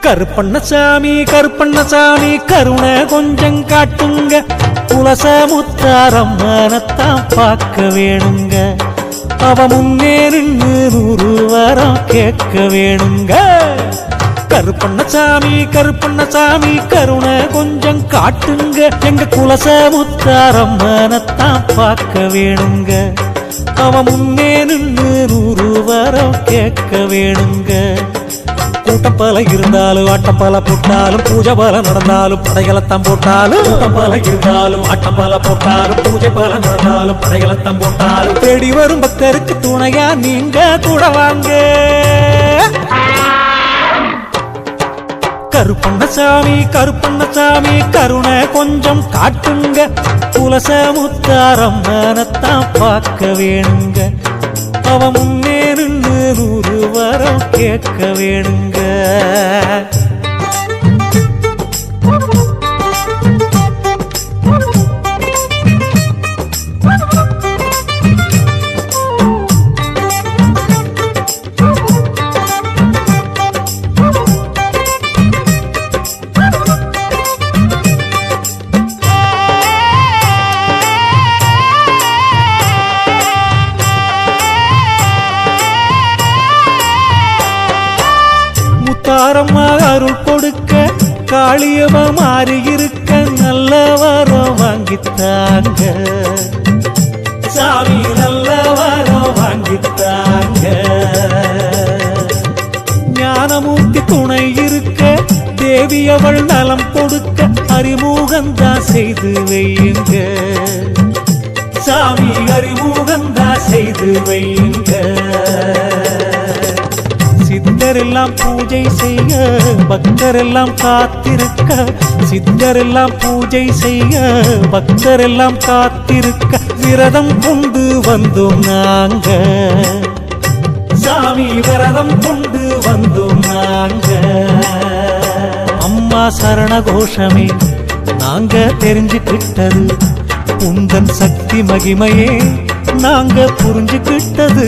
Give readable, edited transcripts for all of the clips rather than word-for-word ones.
கருப்பண்ணசாமி கருப்பண்ணசாமி கருணை கொஞ்சம் காட்டுங்க, குலசமுத்தாரம்மனத்தான் பார்க்க வேணுங்க. அவ முன்னே நின்று 100 வரம் கேட்க வேணுங்க. கருப்பண்ணசாமி கருப்பண்ணசாமி கருணை கொஞ்சம் காட்டுங்க, எங்க குலசமுத்தாரம்மனத்தான் பார்க்க வேணுங்க. அவ முன்னே நின்று 100 வரம் கேட்க வேணுங்க. கூட்டம் பல இருந்தாலும் ஆட்டம் பல போட்டாலும் பூஜை பல நடந்தாலும் படைகளத்தான் போட்டாலும், கூட்டம் பல இருந்தாலும் ஆட்டம் பல போட்டாலும் பூஜை பல நடந்தாலும் படைகளத்தான் போட்டாலும் தேடி வரும் பக்தருக்கு துணையா நீங்க கூட வாங்க. கருப்பண்ணசாமி கருப்பண்ணசாமி கருணை கொஞ்சம் காட்டுங்க, குலசமுத்தாரம்மனத்தான் பார்க்க வேணுங்க. அவ முன்னே நின்று 100 வரம் கேட்க வேணுங்க. முத்தாரம்மா அருள் கொடுக்க காளியவ மாறி இருக்க நல்ல வரம் வாங்கித்தாங்க சாமி, நல்ல வரம் வாங்கித்தாங்க. ஞானமூர்த்தி துணை இருக்க தேவி அவள் நலம் கொடுக்க அறிமுகந்தா செய்து வையுங்க சாமி, அறிமுகந்தா செய்து வையுங்க. சித்தரெல்லாம் பூஜை செய்ய பக்தரெல்லாம் காத்திருக்க, சித்தரெல்லாம் பூஜை செய்ய பக்தரெல்லாம் காத்திருக்க விரதம் கொண்டு வந்தோம் நாங்க சாமி, விரதம் கொண்டு வந்தோம் நாங்க. அம்மா சரண கோஷமே நாங்க தெரிஞ்சுக்கிட்டது, உந்தன் சக்தி மகிமையே நாங்க புரிஞ்சுக்கிட்டது.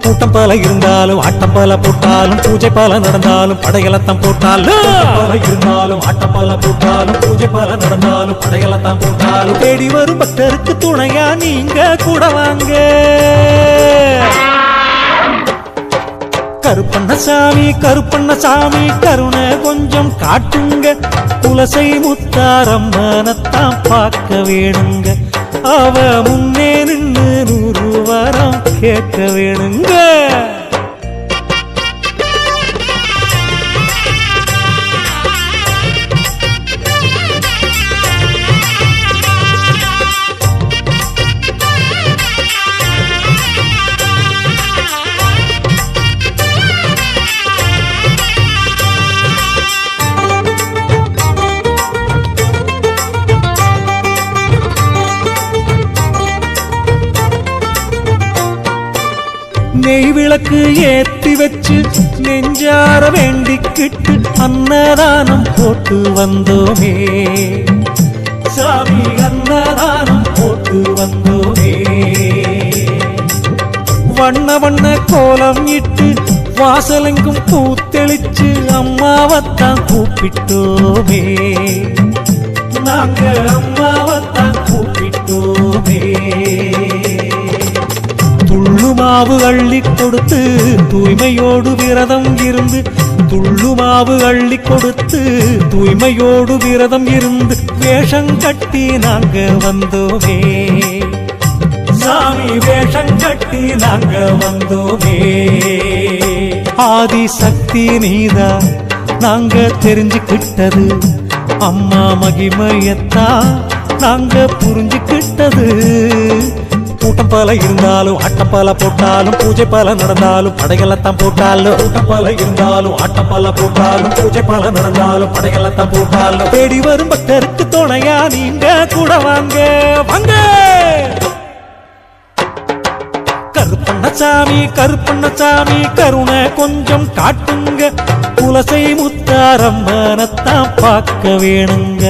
கூட்டம் பல இருந்தாலும் ஆட்டம் பல போட்டாலும் பூஜை பல நடந்தாலும் படைகளத்தான் போட்டாலும், பல இருந்தாலும் ஆட்டம் பல போட்டாலும் பூஜை பல நடந்தாலும் படைகளத்தான் போட்டாலும் தேடி வரும் பக்தருக்கு துணையா நீங்க கூட வாங்க. கருப்பண்ணசாமி கருப்பண்ணசாமி கருணை கொஞ்சம் காட்டுங்க, குலசை முத்தாரம்மனத்தான் பார்க்க வேணுங்க. அவ முன்னே நின்று 100 வரம் கேட்க வேணுங்க. நெய் விளக்கு ஏத்தி வச்சு நெஞ்சார வேண்டிக்கிட்டு அன்னதானம் போட்டு வந்தோமே சாமி, அன்னதானம் போட்டு வந்தோமே. வண்ண வண்ண கோலம் இட்டு வாசலெங்கும் பூத்தெளிச்சு அம்மாவத்தான் கூப்பிட்டோமே நாங்க, அம்மாவத்தான் கூப்பிட்டோமே. துள்ளுமாவு அள்ளி கொடுத்து தூய்மையோடு விரதம் இருந்து, துள்ளுமாவு அள்ளி கொடுத்து தூய்மையோடு விரதம் இருந்து வேஷம் கட்டி நாங்க வந்தோமே சாமி, வேஷம் கட்டி நாங்க வந்தோமே. ஆதி சக்தி நீதா நாங்க தெரிஞ்சுக்கிட்டது, அம்மா மகிமையத்தான் நாங்க புரிஞ்சுக்கிட்டது. கூட்டம் பல இருந்தாலும் ஆட்டம் பல போட்டாலும் பூஜை பல நடந்தாலும் படைகளத்தான் போட்டாலும், கூட்டம் பல இருந்தாலும் ஆட்டம் பல போட்டாலும் பூஜை பல நடந்தாலும் படைகளத்தான் போட்டாலும் தேடி வரும் பக்தருக்கு துணையா நீங்க கூட வாங்க வாங்க. கருப்பண்ணசாமி கருப்பண்ணசாமி கருணை கொஞ்சம் காட்டுங்க, குலசை முத்தாரம்மனத்தான் பார்க்க வேணுங்க.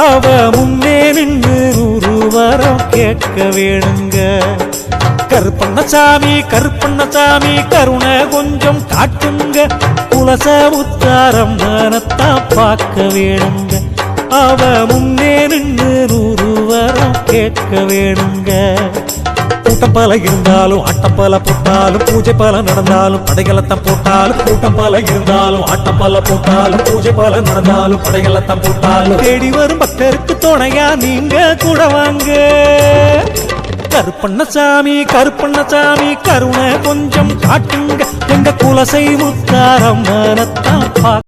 அவ முன்னே நின்று 100 வரம் கேட்க வேணுங்க. கருப்பண்ணசாமி கருப்பண்ணசாமி கருணை கொஞ்சம் காட்டுங்க, குலச உத்தாரம் மனத்தான் பார்க்க வேணுங்க, அவ முன்னே நின்று 100 வரம் கேட்க வேணுங்க. கூட்டம் பல இருந்தாலும் ஆட்டம் பல போட்டாலும் பூஜை பல நடந்தாலும் படைகளத்தான் போட்டாலும், கூட்டம் பல இருந்தாலும் ஆட்டம் பல போட்டாலும் பூஜை பல நடந்தாலும் படைகளத்தான் போட்டாலும், தேடி வரும் பக்தருக்கு துணையா நீங்க கூட வாங்க. கருப்பண்ணசாமி கருப்பண்ணசாமி கருணை கொஞ்சம் காட்டுங்க, எங்க குலசை முத்தாரம் மனத்தான்